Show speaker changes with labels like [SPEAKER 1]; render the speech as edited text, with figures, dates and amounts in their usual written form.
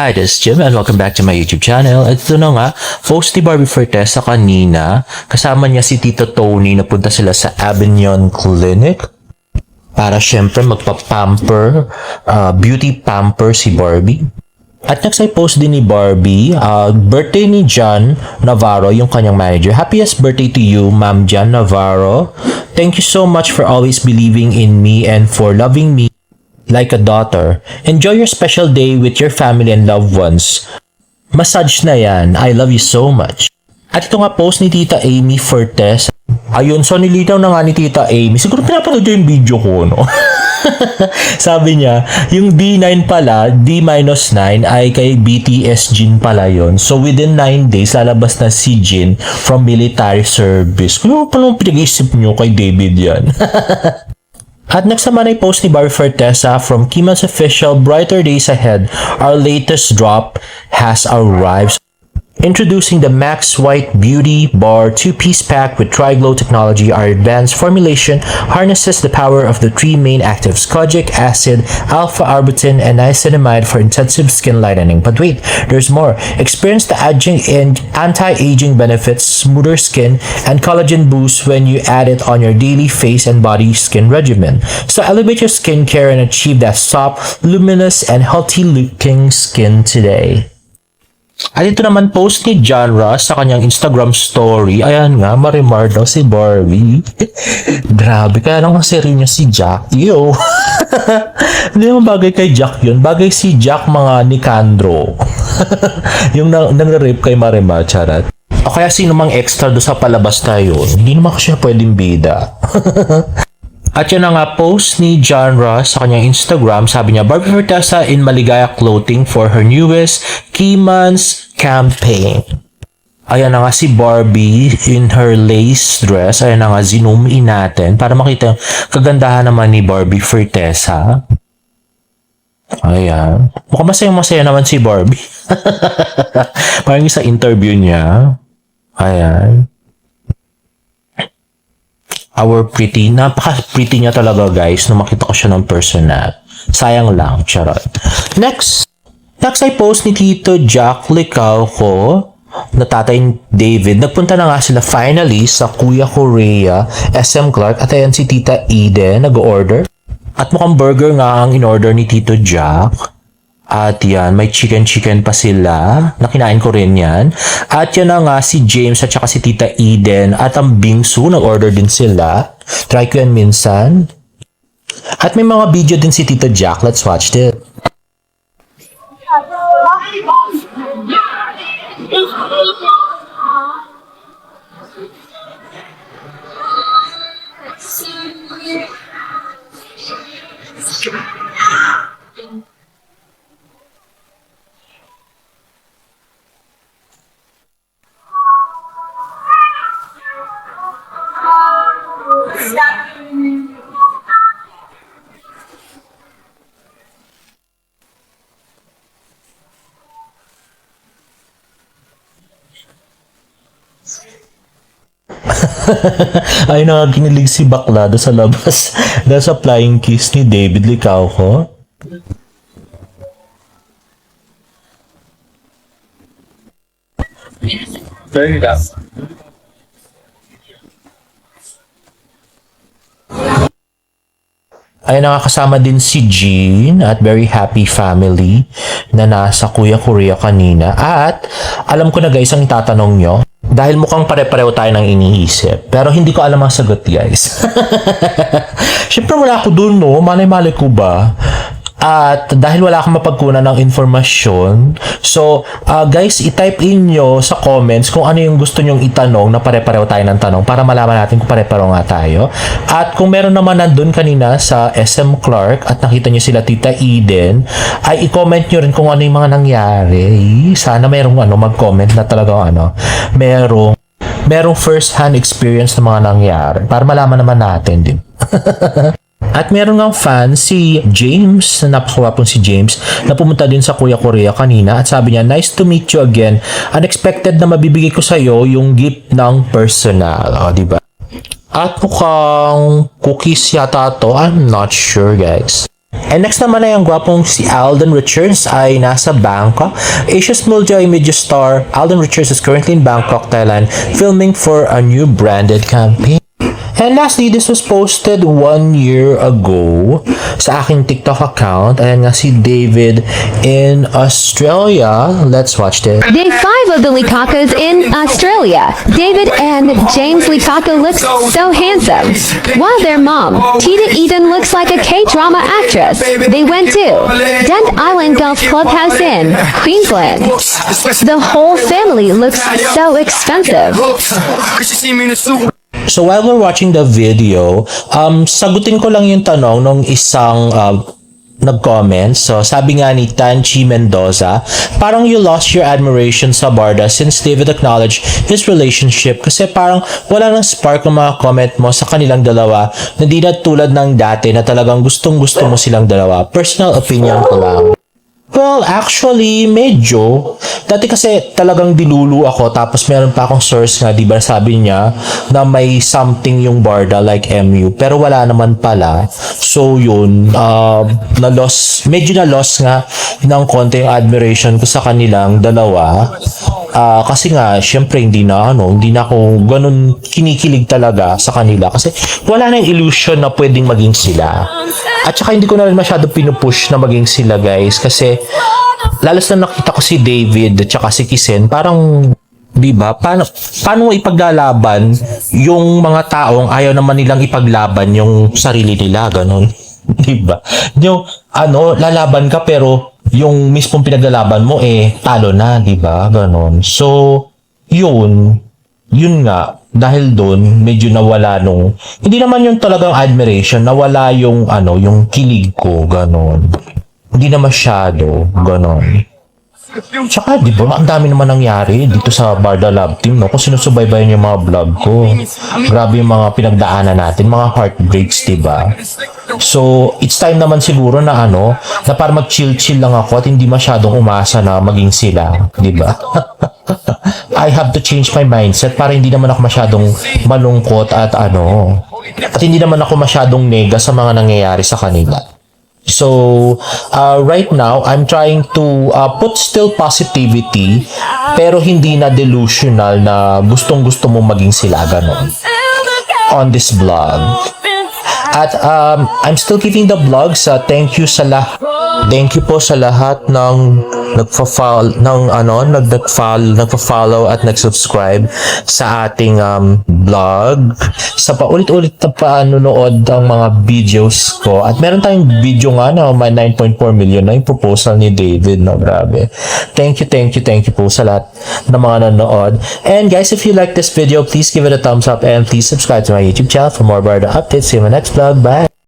[SPEAKER 1] Hi, this is Jim and welcome back to my YouTube channel. At ito na nga, post ni Barbie Fortesa kanina. Kasama niya si Tito Tony. Napunta sila sa Avignon Clinic para syempre magpa-pamper, beauty pamper si Barbie. At next ay post din ni Barbie, birthday ni John Navarro, yung kanyang manager. Happiest birthday to you, Ma'am John Navarro. Thank you so much for always believing in me and for loving me like a daughter. Enjoy your special day with your family and loved ones. Massage na yan. I love you so much. At ito nga post ni Tita Amy Fortes. Ayun, so nilitaw na nga ni Tita Amy. Siguro pinapanood yung video ko, no? Sabi niya, yung D9 pala, D-9 ay kay BTS Jin pala yon. So within 9 days, lalabas na si Jin from military service. Kung paano pinag-isip nyo kay David yan? At next naman ay post ni Barbie Fortesa from Kiman's official Brighter Days Ahead. Our latest drop has arrived. Introducing the Max White Beauty Bar 2-piece pack with Tri-Glow technology. Our advanced formulation harnesses the power of the three main actives: kojic acid, alpha-arbutin, and niacinamide for intensive skin lightening. But wait, there's more. Experience the anti-aging benefits, smoother skin, and collagen boost when you add it on your daily face and body skin regimen. So elevate your skincare and achieve that soft, luminous, and healthy-looking skin today. At ito naman post ni John Ross sa kanyang Instagram story. Ayan nga, marimar daw si Barbie. Grabe, kaya lang kasi rin niya si Jack. Yo! Hindi naman bagay kay Jack yun. Bagay si Jack mga Nicandro. Yung nang-rape kay Marimar, charat. O kaya sino mang extra do sa palabas tayo. Hindi naman kasi pwedeng bida. At yun na nga post ni John Ross sa kanyang Instagram. Sabi niya, Barbie Fortesa in Maligaya clothing for her newest Kiman's campaign. Ayan na nga si Barbie in her lace dress. Ayan na nga, zoom in natin para makita yung kagandahan naman ni Barbie Fortesa. Ayan. Mukhang masaya naman si Barbie. Parang sa interview niya. Ayan. Our pretty, napaka-pretty niya talaga guys nung makita ko siya ng personal. Sayang lang, charot. Next ay post ni Tito Jack Licauco na tatay David. Nagpunta na nga sila finally sa Kuya Korea, SM Clark. At ayan si Tita Eden nag-order. At mukhang burger nga ang in-order ni Tito Jack. At yan, may chicken pa sila. Nakinain ko rin yan. At yan na nga si James at saka si Tita Eden. At ang bingsu, nag-order din sila. Try ko yan minsan. At may mga video din si Tito Jack. Let's watch it. Ay, nakakinilig si bakla doon sa labas. Dahil sa flying kiss ni David Licauco.
[SPEAKER 2] Turn it up.
[SPEAKER 1] Ay, nakakasama din si Jean at very happy family na nasa Kuya Korea kanina. At alam ko na guys ang itatanong nyo. Dahil mukhang pare-pareho tayo ng iniisip. Pero hindi ko alam ang sagot guys. Siyempre wala ako dun, no? Malay-malay ko ba? At dahil wala akong mapagkunan ng informasyon, so guys, i-type in nyo sa comments kung ano yung gusto nyong itanong na pare-pareho tayo ng tanong para malaman natin kung pare-pareho nga tayo. At kung meron naman nandun kanina sa SM Clark at nakita nyo sila Tita Eden, ay i-comment nyo rin kung ano yung mga nangyari. Sana merong mag-comment na talaga merong first-hand experience ng mga nangyari para malaman naman natin din. At meron ng fan, si James, napakawapong si James, na pumunta din sa Kuya Korea kanina at sabi niya, nice to meet you again. Unexpected na mabibigay ko sa'yo yung gift ng personal. O, diba? At mukhang cookies yata to. I'm not sure, guys. And next naman ay ang gwapong si Alden Richards ay nasa Bangkok. Asia's multi-media star Alden Richards is currently in Bangkok, Thailand, filming for a new branded campaign. And lastly, this was posted 1 year ago sa aking TikTok account. Ayan nga si David in Australia. Let's watch this.
[SPEAKER 2] Day 5 of the Likakos in Australia. David and James Likako look so handsome, while their mom, Tita Eden, looks like a K-drama actress. They went to Dent Island Golf Clubhouse in Queensland. The whole family looks so expensive.
[SPEAKER 1] So while we're watching the video, sagutin ko lang yung tanong ng isang nag-comment. So sabi nga ni Tanchi Mendoza, parang you lost your admiration sa Barda since David acknowledged his relationship, kasi parang wala nang spark ng mga comment mo sa kanilang dalawa na di na tulad ng dati na talagang gustong-gusto mo silang dalawa. Personal opinion ko lang. Well, actually, medyo. Dati kasi talagang dilulu ako, tapos meron pa akong source nga, di ba sabi niya na may something yung Barda like MU, pero wala naman pala. So yun, medyo na-loss nga ng konti yung admiration ko sa kanilang dalawa. Kasi nga, syempre hindi na ako ganun kinikilig talaga sa kanila, kasi wala na yung illusion na pwedeng maging sila. At saka hindi ko na rin masyado pinupush na maging sila, guys, kasi lalos na nakita ko si David at saka si Kisen, parang di ba, paano mo ipaglalaban yung mga taong ayaw naman nilang ipaglaban yung sarili nila, ganun. Di ba? Yung lalaban ka pero yung mismong pinaglalaban mo talo na, di ba? Ganon. So, yun nga, dahil doon medyo nawala hindi naman yung talagang admiration, nawala yung yung kilig ko, ganon. Hindi na masyado, ganon. Tsaka, di ba, ang dami naman nangyari dito sa Barda Love Team, no? Kung sinusubaybayan yung mga vlog ko, grabe yung mga pinagdaanan natin, mga heartbreaks, di ba? So, it's time naman siguro na na para mag-chill-chill lang ako at hindi masyadong umasa na maging sila, di ba? I have to change my mindset para hindi naman ako masyadong malungkot at hindi naman ako masyadong nega sa mga nangyayari sa kanila. So, right now, I'm trying to put still positivity, pero hindi na delusional na gustong-gusto mo maging sila, ganon, on this vlog. At I'm still keeping the vlog sa thank you po sa lahat ng nagpa-follow at nag-subscribe sa ating vlog, sa paulit-ulit na panonood ang mga videos ko. At meron tayong video nga na may 9.4 million na yung proposal ni David, no? Grabe. Thank you po sa lahat ng mga nanood. And guys, if you like this video, please give it a thumbs up and please subscribe to my YouTube channel for more Barda updates. See you in my next vlog. Bye!